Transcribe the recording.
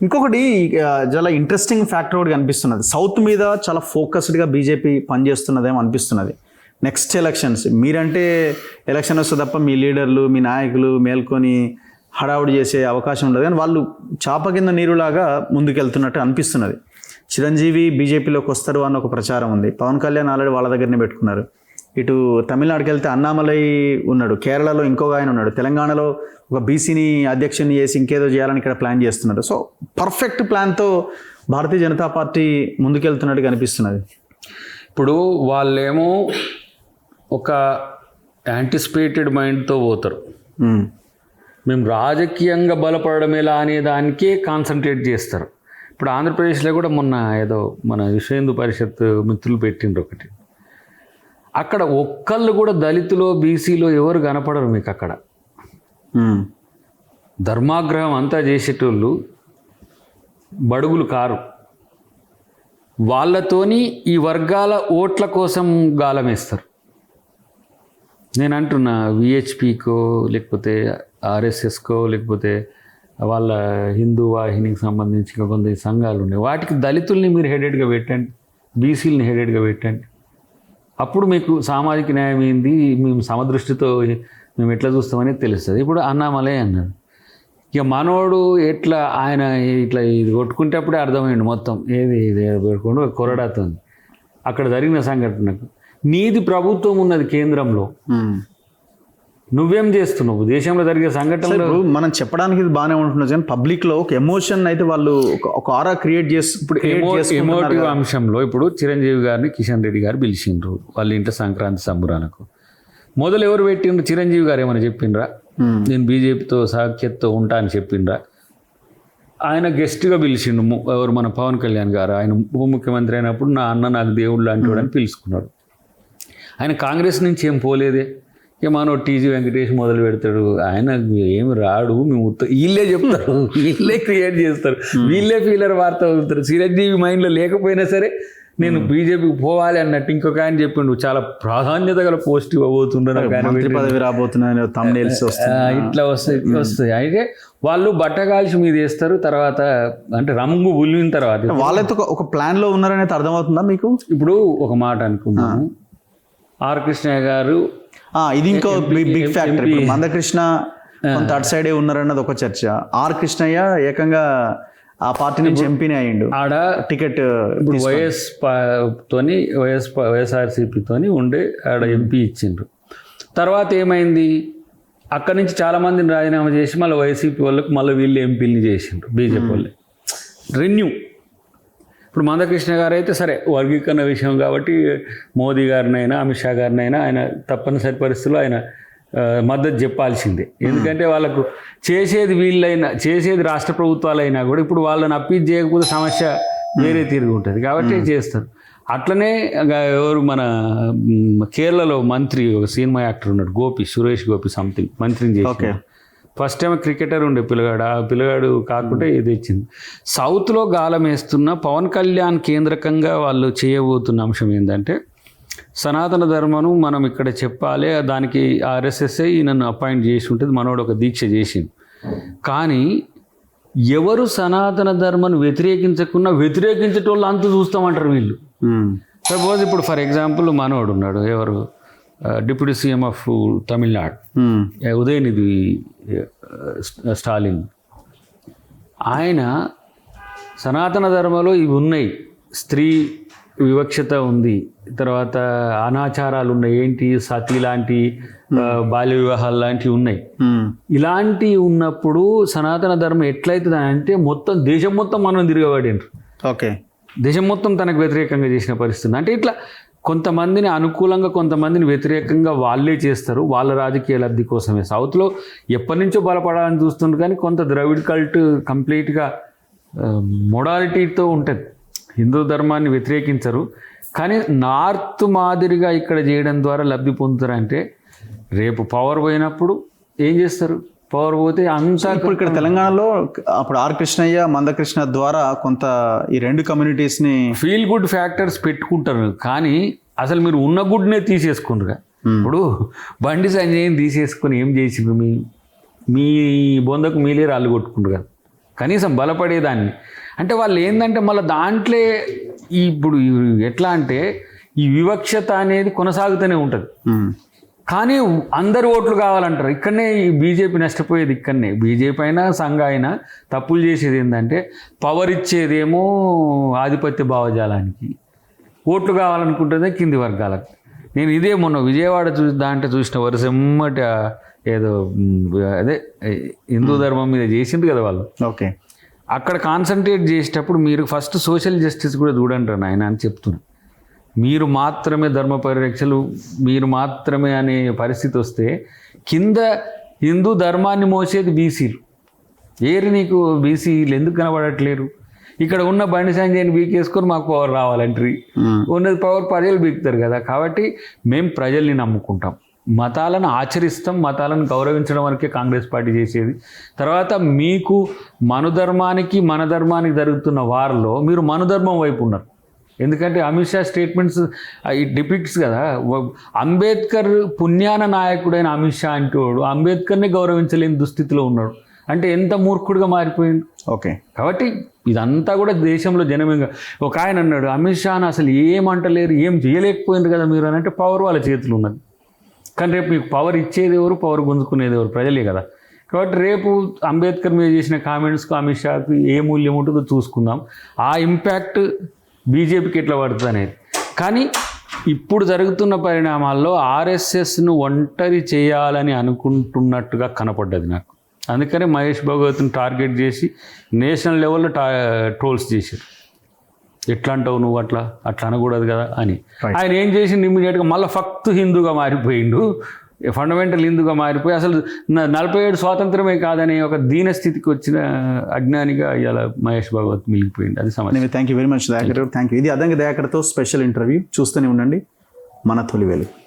ఇంకొకటి చాలా interesting factor ఒకటి కనిపిస్తున్నది. సౌత్ మీద చాలా ఫోకస్డ్గా బీజేపీ పనిచేస్తున్నదేమో అనిపిస్తున్నది. నెక్స్ట్ ఎలక్షన్స్ మీరంటే ఎలక్షన్ వస్తే తప్ప మీ లీడర్లు మీ నాయకులు మేల్కొని హడావుడి చేసే అవకాశం ఉండదు, కానీ వాళ్ళు చాప కింద నీరులాగా ముందుకెళ్తున్నట్టు అనిపిస్తున్నది. చిరంజీవి బీజేపీలోకి వస్తారు అన్న ఒక ప్రచారం ఉంది. పవన్ కళ్యాణ్ ఆల్రెడీ వాళ్ళ దగ్గరనే పెట్టుకున్నారు. ఇటు తమిళనాడుకి వెళ్తే అన్నామలై ఉన్నాడు, కేరళలో ఇంకొక ఆయన ఉన్నాడు, తెలంగాణలో ఒక బీసీని అధ్యక్షుని చేసి ఇంకేదో చేయాలని ఇక్కడ ప్లాన్ చేస్తున్నారు. సో పర్ఫెక్ట్ ప్లాన్తో భారతీయ జనతా పార్టీ ముందుకెళ్తున్నట్టు కనిపిస్తున్నది. ఇప్పుడు వాళ్ళేమో ఒక యాంటిసిపేటెడ్ మైండ్తో పోతారు. మేము రాజకీయంగా బలపడడం ఎలా అనే దానికే కాన్సన్ట్రేట్ చేస్తారు. ఇప్పుడు ఆంధ్రప్రదేశ్లో కూడా మొన్న ఏదో మన విశ్వ హిందూ పరిషత్ మిత్రులు పెట్టిండ్రు ఒకటి. అక్కడ ఒక్కళ్ళు కూడా దళితులో బీసీలో ఎవరు కనపడరు మీకు. అక్కడ ధర్మాగ్రహం అంతా చేసేటోళ్ళు బడుగులు కారు. వాళ్ళతోని ఈ వర్గాల ఓట్ల కోసం గాలమేస్తారు. నేను అంటున్నా విహెచ్పికో లేకపోతే ఆర్ఎస్ఎస్కో లేకపోతే వాళ్ళ హిందూ వాహినికి సంబంధించిన కొంత సంఘాలు ఉన్నాయి. వాటికి దళితుల్ని మీరు హెడెడ్గా పెట్టండి, బీసీలని హెడెడ్గా పెట్టండి. అప్పుడు మీకు సామాజిక న్యాయం ఏంది, మేము సమదృష్టితో మేము ఎట్లా చూస్తామనేది తెలుస్తుంది. ఇప్పుడు అన్నామలై అన్నాడు, ఇక మనోడు ఎట్లా ఆయన ఇట్లా ఇది కొట్టుకుంటే అప్పుడే అర్థమైంది మొత్తం ఏది ఇది పెట్టుకోండి కొరడాతో. అక్కడ జరిగిన సంఘటనకు నీది ప్రభుత్వం ఉన్నది కేంద్రంలో, నువ్వేం చేస్తున్నావు దేశంలో జరిగే సంఘటనలు. మనం చెప్పడానికి ఇది బాగానే ఉంటున్నది, కానీ పబ్లిక్లో ఒక ఎమోషన్ అయితే వాళ్ళు ఒక ఆరా క్రియేట్ చేసి ఇప్పుడు ఎమోటివ్ అంశంలో ఇప్పుడు చిరంజీవి గారిని కిషన్ రెడ్డి గారు పిలిచిండ్రు వాళ్ళ ఇంట్లో సంక్రాంతి సంబరాలకు. మొదలు ఎవరు పెట్టిండ్రు? చిరంజీవి గారు ఏమైనా చెప్పిండ్రా నేను బీజేపీతో సాఖ్యతతో ఉంటా అని చెప్పిండ్రా? ఆయన గెస్ట్గా పిలిచిండు. ఎవరు మన పవన్ కళ్యాణ్ గారు, ఆయన ఉప ముఖ్యమంత్రి అయినప్పుడు నా అన్న నాకు దేవుడు లాంటి వాడు అని పిలుచుకున్నాడు. ఆయన కాంగ్రెస్ నుంచి ఏం పోలేదే. ఇక మనో టీజీ వెంకటేష్ మొదలు పెడతాడు, ఆయన ఏమి రాడు, మేము వీళ్ళే చెప్తారు, వీళ్ళే క్రియేట్ చేస్తారు, వీళ్ళే ఫీలర్ వార్త అవుతారు. చిరంజీవి మైండ్లో లేకపోయినా సరే నేను బీజేపీకి పోవాలి అన్నట్టు ఇంకొక ఆయన చెప్పిండు, చాలా ప్రాధాన్యత గల పోస్ట్ ఇవ్వబోతుండ్రు, పదవి రాబోతున్నాను ఇట్లా వస్తాయి. అయితే వాళ్ళు బట్టగాల్చి మీద వేస్తారు. తర్వాత అంటే రంగు బుల్లిన తర్వాత వాళ్ళతో ఒక ప్లాన్లో ఉన్నారనేది అర్థమవుతుందా మీకు? ఇప్పుడు ఒక మాట అనుకున్నాము, ఆర్ కృష్ణయ్య గారు, ఇది ఇంకో బిగ్ ఫ్యాక్టర్. మందకృష్ణ కొంత అటు సైడే ఉన్నారన్నది ఒక చర్చ. ఆర్ కృష్ణయ్య ఏకంగా ఆ పార్టీ నుంచి ఎంపీని అయ్యిండు. ఆడ టికెట్ ఇప్పుడు వైఎస్ఆర్సీపీతోని ఉండే ఆడ ఎంపీ ఇచ్చిండ్రు. తర్వాత ఏమైంది, అక్కడి నుంచి చాలామందిని రాజీనామా చేసి మళ్ళీ వైసీపీ వాళ్ళకి మళ్ళీ వీళ్ళు ఎంపీని చేసిండ్రు, బీజేపీ వాళ్ళే రెన్యూ. ఇప్పుడు మందకృష్ణ గారు అయితే సరే వర్గీకరణ విషయం కాబట్టి మోదీ గారినైనా అమిత్ షా గారినైనా ఆయన తప్పనిసరి పరిస్థితుల్లో ఆయన మద్దతు చెప్పాల్సిందే. ఎందుకంటే వాళ్ళకు చేసేది వీళ్ళైనా చేసేది రాష్ట్ర ప్రభుత్వాలైనా కూడా ఇప్పుడు వాళ్ళని అప్పీల్ చేయకపోతే సమస్య వేరే తిరిగి ఉంటుంది కాబట్టి చేస్తారు. అట్లనే ఎవరు మన కేరళలో మంత్రి ఒక సినిమా యాక్టర్ ఉన్నాడు గోపి, సురేష్ గోపి సంథింగ్, మంత్రిని చేసి ఫస్ట్ టైం క్రికెటర్ ఉండే పిల్లగాడు, ఆ పిల్లగాడు కాకుండా ఇది ఇచ్చింది. సౌత్లో గాలం వేస్తున్న పవన్ కళ్యాణ్ కేంద్రకంగా వాళ్ళు చేయబోతున్న అంశం ఏంటంటే సనాతన ధర్మను మనం ఇక్కడ చెప్పాలి, దానికి ఆర్ఎస్ఎస్ఐ నన్ను అపాయింట్ చేసి ఉంటుంది, మనోడు ఒక దీక్ష చేసింది. కానీ ఎవరు సనాతన ధర్మను వ్యతిరేకించకుండా వ్యతిరేకించేటోళ్ళు అంత చూస్తామంటారు వీళ్ళు. సపోజ్ ఇప్పుడు ఫర్ ఎగ్జాంపుల్ మనోడు ఉన్నాడు, ఎవరు deputy CM of Tamil Nadu Udhayanidhi Stalin, ఆయన సనాతన ధర్మంలో ఇవి ఉన్నాయి, స్త్రీ వివక్షత ఉంది, తర్వాత అనాచారాలు ఉన్నాయి, ఏంటి సతీ లాంటి బాల్య వివాహాలు లాంటివి ఉన్నాయి. ఇలాంటివి ఉన్నప్పుడు సనాతన ధర్మం ఎట్లయితుంది అంటే మొత్తం దేశం మొత్తం మనం తిరగబడిండ్రు. ఓకే, దేశం మొత్తం తనకు వ్యతిరేకంగా చేసిన పరిస్థితి. అంటే ఇట్లా కొంతమందిని అనుకూలంగా కొంతమందిని వ్యతిరేకంగా వాళ్ళే చేస్తారు, వాళ్ళ రాజకీయ లబ్ధి కోసమే. సౌత్లో ఎప్పటి నుంచో బలపడాలని చూస్తుంది, కానీ కొంత ద్రవిడ్ కల్ట్ కంప్లీట్గా మొడాలిటీతో ఉంటుంది, హిందూ ధర్మాన్ని వ్యతిరేకించరు. కానీ నార్త్ మాదిరిగా ఇక్కడ చేయడం ద్వారా లబ్ధి పొందుతారంటే రేపు పవర్ పోయినప్పుడు ఏం చేస్తారు? పవర్ పోతే అంతా. ఇప్పుడు ఇక్కడ తెలంగాణలో అప్పుడు ఆర్ కృష్ణయ్య మందకృష్ణ ద్వారా కొంత ఈ రెండు కమ్యూనిటీస్ని ఫీల్ గుడ్ ఫ్యాక్టర్స్ పెట్టుకుంటారు, కానీ అసలు మీరు ఉన్న గుడ్నే తీసేసుకుంటారు. ఇప్పుడు బండి సంజయ్ని తీసేసుకొని ఏం చేసిండ్రు? మీ బొందకు మీలే రాళ్ళు కొట్టుకుంటారు కదా. కనీసం బలపడేదాన్ని. అంటే వాళ్ళు ఏంటంటే మళ్ళీ దాంట్లో ఇప్పుడు ఎట్లా అంటే ఈ వివక్షత అనేది కొనసాగుతూనే ఉంటుంది. కానీ అందరు ఓట్లు కావాలంటారు. ఇక్కడనే ఈ బీజేపీ నష్టపోయేది ఇక్కడనే. బీజేపీ అయినా సంఘ అయినా తప్పులు చేసేది ఏంటంటే పవర్ ఇచ్చేదేమో ఆధిపత్య భావజాలానికి, ఓట్లు కావాలనుకుంటుందే కింది వర్గాలకు. నేను ఇదే మొన్న విజయవాడ దాంట్లో చూసిన వరుస ఎమ్మటి ఏదో అదే హిందూ ధర్మం మీద చేసింది కదా వాళ్ళు. ఓకే, అక్కడ కాన్సన్ట్రేట్ చేసేటప్పుడు మీరు ఫస్ట్ సోషల్ జస్టిస్ కూడా చూడండి నాయన అని చెప్తున్నారు. మీరు మాత్రమే ధర్మ పరిరక్షలు, మీరు మాత్రమే అనే పరిస్థితి వస్తే కింద హిందూ ధర్మాన్ని మోసేది బీసీలు. ఏరి నీకు బీసీలు ఎందుకు కనబడట్లేరు? ఇక్కడ ఉన్న బండి సంజయ్ని బీకేసుకొని మాకు పవర్ రావాలంటారు. ఉన్నది పవర్ ప్రజలు బీకుతారు కదా. కాబట్టి మేము ప్రజల్ని నమ్ముకుంటాం, మతాలను ఆచరిస్తాం, మతాలను గౌరవించడం వరకే కాంగ్రెస్ పార్టీ చేసేది. తర్వాత మీకు మనుధర్మానికి మన ధర్మానికి జరుగుతున్న వారిలో మీరు మనుధర్మం వైపు ఉన్నారు. ఎందుకంటే Amit Shah statements it depicts కదా. అంబేద్కర్ పుణ్యాన నాయకుడైన అమిత్ షా అంటోడు అంబేద్కర్ని గౌరవించలేని దుస్థితిలో ఉన్నాడు అంటే ఎంత మూర్ఖుడిగా మారిపోయింది. ఓకే, కాబట్టి ఇదంతా కూడా దేశంలో జనమేగా. ఒక ఆయన అన్నాడు అమిత్ షాని అసలు ఏమంటలేరు, ఏం చేయలేకపోయింది కదా మీరు అని. అంటే పవర్ వాళ్ళ చేతులు ఉన్నది. కానీ రేపు మీకు పవర్ ఇచ్చేది ఎవరు, పవర్ గుంజుకునేది ఎవరు? ప్రజలే కదా. కాబట్టి రేపు అంబేద్కర్ మీద చేసిన కామెంట్స్కు అమిత్ షాకు ఏ మూల్యం ఉంటుందో చూసుకుందాం. ఆ ఇంపాక్ట్ బీజేపీకి ఎట్లా పడుతుంది అనేది. కానీ ఇప్పుడు జరుగుతున్న పరిణామాల్లో ఆర్ఎస్ఎస్ను ఒంటరి చేయాలని అనుకుంటున్నట్టుగా కనపడ్డది నాకు. అందుకనే మహేష్ భగవత్ని టార్గెట్ చేసి నేషనల్ లెవెల్లో ట్రోల్స్ చేశారు. ఎట్లా అంటావు నువ్వు, అట్లా అనకూడదు కదా అని. ఆయన ఏం చేసిండు, ఇమ్మీడియట్గా మళ్ళీ ఫక్తు హిందూగా మారిపోయిండు, ఫండమెంటల్ హిందూగా మారిపోయి అసలు 47 స్వాతంత్రమే కాదనే ఒక దీన స్థితికి వచ్చిన అజ్ఞానిగా ఇలా మహేష్ భగవత్ మిగిలిపోయింది. అది సమస్య. Thank you very much Dayakar. Thank you. ఇది అదంగా దయాకర్తో స్పెషల్ ఇంటర్వ్యూ. చూస్తూనే ఉండండి మన తొలి వెలుగు.